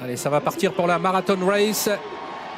Allez, ça va partir pour la Marathon Race.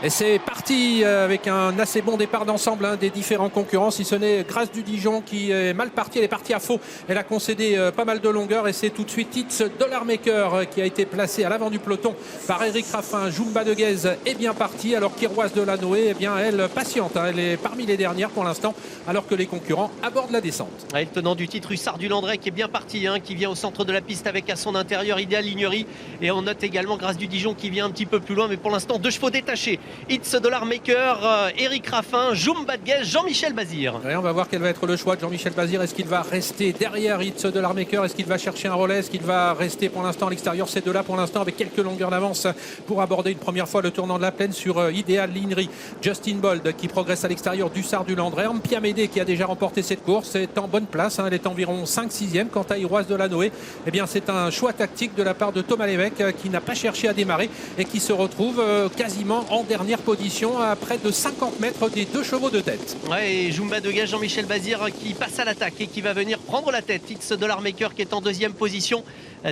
Et c'est parti avec un assez bon départ d'ensemble des différents concurrents, si ce n'est Grace du Dijon qui est mal partie. Elle est partie à faux, elle a concédé pas mal de longueur et c'est tout de suite It's Dollar Maker qui a été placé à l'avant du peloton par Eric Raffin. Jumba de Guez est bien partie alors qu'Iroise de la Noé, eh bien, elle patiente, elle est parmi les dernières pour l'instant alors que les concurrents abordent la descente. Le tenant du titre, Hussard du Landré, qui est bien parti, qui vient au centre de la piste avec à son intérieur Idéal Lignery, et on note également Grace du Dijon qui vient un petit peu plus loin, mais pour l'instant deux chevaux détachés. It's Dollar Maker, Eric Raffin, Jumba de Guez, Jean-Michel Bazir. Et on va voir quel va être le choix de Jean-Michel Bazir. Est-ce qu'il va rester derrière It's Dollar Maker? Est-ce qu'il va chercher un relais? Est-ce qu'il va rester pour l'instant à l'extérieur? Ces deux-là pour l'instant avec quelques longueurs d'avance pour aborder une première fois le tournant de la plaine sur Idéal Lignery. Justin Bold qui progresse à l'extérieur d'Hussard du Landré. Ampia Médé qui a déjà remporté cette course est en bonne place, elle est environ 5/6e. Quant à Iroise de la Noé, eh bien c'est un choix tactique de la part de Thomas Lévesque qui n'a pas cherché à démarrer et qui se retrouve quasiment en dernière position à près de 50 mètres des deux chevaux de tête. Ouais, et Jumba de Guez, Jean-Michel Bazir qui passe à l'attaque et qui va venir prendre la tête. It's Dollar Maker qui est en deuxième position.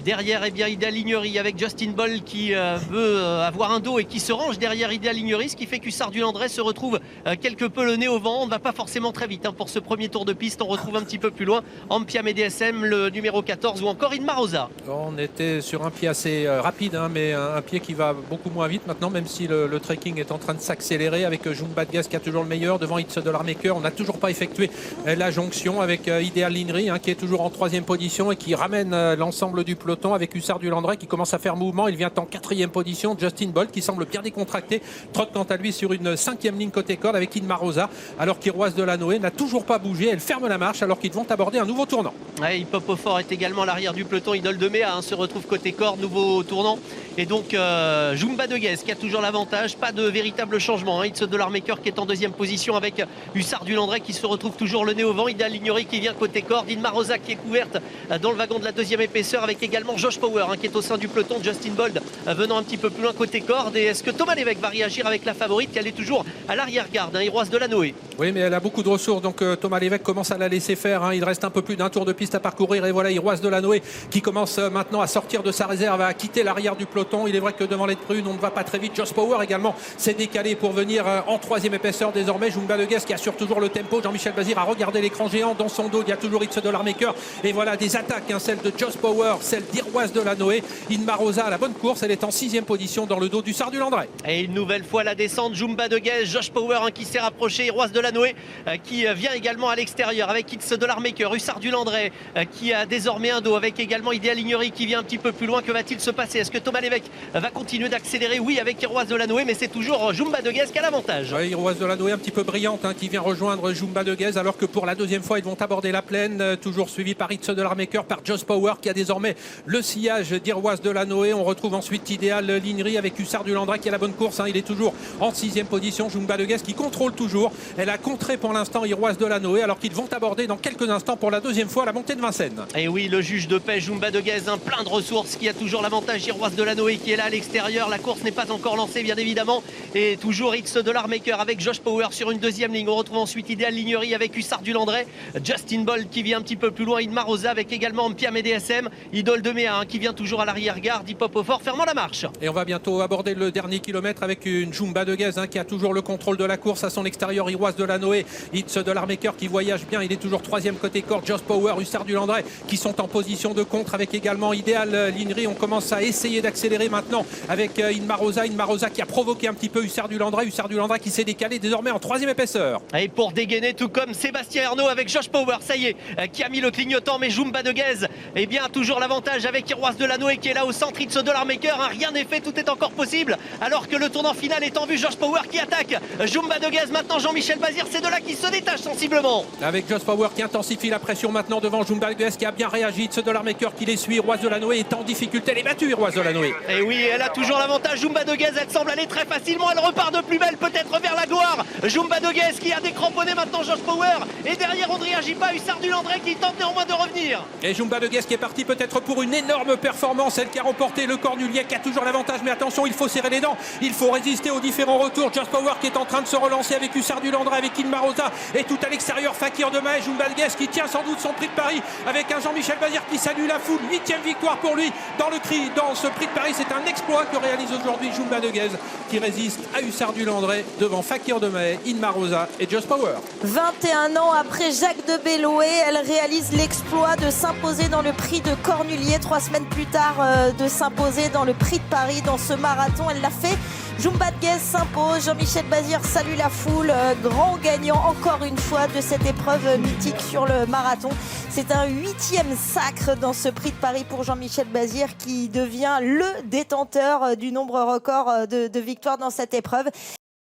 Derrière, eh bien, Idéal Lignery avec Justin Bold qui veut avoir un dos et qui se range derrière Idéal Lignery, ce qui fait qu'Hussard du Landré se retrouve quelque peu le nez au vent. On ne va pas forcément très vite pour ce premier tour de piste. On retrouve un petit peu plus loin Ampia MDSM, le numéro 14, ou encore Inma Rosa. On était sur un pied assez rapide, mais un pied qui va beaucoup moins vite maintenant, même si le trekking est en train de s'accélérer avec Jumba de Guez qui a toujours le meilleur devant It's Dollar Maker. On n'a toujours pas effectué la jonction avec Idéal Lignery qui est toujours en troisième position et qui ramène l'ensemble du peloton avec Hussard du Landré qui commence à faire mouvement. Il vient en quatrième position. Justin Bolt qui semble bien décontracté trotte quant à lui sur une cinquième ligne côté corde avec Inma Rosa, alors qu'Iroise de la Noé n'a toujours pas bougé. Elle ferme la marche alors qu'ils vont aborder un nouveau tournant. Ouais, Hip Hop au Fort est également à l'arrière du peloton. Idole de Méa se retrouve côté corde, nouveau tournant. Et donc Jumba de Guez qui a toujours l'avantage, pas de véritable changement. It's Dollar Maker qui est en deuxième position avec Hussard du Landré qui se retrouve toujours le nez au vent. Idéal Lignery qui vient côté corde, Inma Rosa qui est couverte dans le wagon de la deuxième épaisseur avec également Josh Power qui est au sein du peloton. Justin Bold venant un petit peu plus loin côté corde. Et est-ce que Thomas Lévesque va réagir avec la favorite qui est toujours à l'arrière-garde, Iroise de la Noé? Oui, mais elle a beaucoup de ressources, donc Thomas Lévesque commence à la laisser faire. Il reste un peu plus d'un tour de piste à parcourir et voilà Iroise de la Noé qui commence maintenant à sortir de sa réserve, à quitter l'arrière du peloton. Il est vrai que devant les prunes on ne va pas très vite. Josh Power également s'est décalé pour venir en troisième épaisseur désormais. Jumba de Guez qui assure toujours le tempo. Jean-Michel Bazir a regardé l'écran géant dans son dos. Il y a toujours It's Dollar Maker et voilà des attaques, celle de Josh Power, celle d'Iroise de la Noé. Inma Rosa à la bonne course, elle est en sixième position dans le dos d'Hussard du Landré. Et une nouvelle fois la descente, Jumba de Guez, Josh Power qui s'est rapproché, Iroise de la Noé qui vient également à l'extérieur avec It's Dollar Maker, Hussard du Landré qui a désormais un dos avec également Idéal Lignery qui vient un petit peu plus loin. Que va-t-il se passer? Est-ce que Thomas Lévesque va continuer d'accélérer? Oui, avec Iroise de la Noé, mais c'est toujours Jumba de Guez qui a l'avantage. Oui, Iroise de la Noé un petit peu brillante qui vient rejoindre Jumba de Guez alors que pour la deuxième fois ils vont aborder la plaine, toujours suivi par It's Dollar Maker, par Josh Power qui a désormais le sillage d'Iroise de la Noé. On retrouve ensuite Idéal Lignery avec Hussard du Landré qui a la bonne course. Il est toujours en sixième position. Jumba de Guez qui contrôle toujours. Elle a contré pour l'instant Iroise de la Noé alors qu'ils vont aborder dans quelques instants pour la deuxième fois la montée de Vincennes. Et oui, le juge de paix Jumba de Guez, plein de ressources, qui a toujours l'avantage. Iroise de la Noé qui est là à l'extérieur. La course n'est pas encore lancée bien évidemment. Et toujours It's Dollar Maker avec Josh Power sur une deuxième ligne. On retrouve ensuite Idéal Lignery avec Hussard du Landré. Justin Bold qui vient un petit peu plus loin. Inma Rosa avec également Ampia MDSM. Idole de Méa qui vient toujours à l'arrière-garde. Hip Hop au Fort fermant la marche. Et on va bientôt aborder le dernier kilomètre avec une Jumba de Guez qui a toujours le contrôle de la course à son extérieur. Iroise de la Noé, It's Dollar Maker qui voyage bien. Il est toujours troisième côté corde. Josh Power, Hussard du Landré qui sont en position de contre avec également Idéal Lignery. On commence à essayer d'accélérer maintenant avec Inma Rosa. Inma Rosa qui a provoqué un petit peu Hussard du Landré. Hussard du Landré qui s'est décalé désormais en troisième épaisseur. Et pour dégainer, tout comme Sébastien Ernaud avec Josh Power, ça y est, qui a mis le clignotant. Mais Jumba de Guez, eh bien toujours l'avantage avec Iroise de la Noé qui est là au centre. It's Dollar Maker, rien n'est fait, tout est encore possible alors que le tournant final est en vue. Josh Power qui attaque Jumba de Guez, maintenant Jean-Michel Bazir, c'est de là qui se détache sensiblement. Avec Josh Power qui intensifie la pression maintenant devant Jumba de Guez qui a bien réagi. It's Dollar Maker qui les suit. Iroise de la Noé est en difficulté, elle est battue Iroise de la Noé. Et oui, elle a toujours l'avantage. Jumba de Guez, elle semble aller très facilement, elle repart de plus belle peut-être vers la gloire. Jumba de Guez qui a décramponné maintenant Josh Power et derrière on ne réagit pas. Hussard du Landré qui tente néanmoins de revenir. Et Jumba de Guez qui est parti peut-être pour une énorme performance, elle qui a remporté le Cornulier qui a toujours l'avantage, mais attention, il faut serrer les dents, il faut résister aux différents retours. Josh Power qui est en train de se relancer avec Hussard du Landré, avec Inma Rosa et tout à l'extérieur Fakir de Maë. Jumba de Guez qui tient sans doute son prix de Paris avec un Jean-Michel Bazir qui salue la foule. 8e victoire pour lui dans ce prix de Paris C'est un exploit que réalise aujourd'hui Jumba de Guez qui résiste à Hussard du Landré devant Fakir de Mahé, Inma Rosa et Just Power. 21 ans après Jacques de Belloé, elle réalise l'exploit de s'imposer dans le prix de Cornulier. 3 semaines plus tard, de s'imposer dans le prix de Paris. Dans ce marathon, elle l'a fait. Jumba de Guez s'impose. Jean-Michel Bazir salue la foule. Grand gagnant encore une fois de cette épreuve mythique sur le marathon. C'est un 8e sacre dans ce prix de Paris pour Jean-Michel Bazir qui devient le détenteur du nombre record de victoires dans cette épreuve.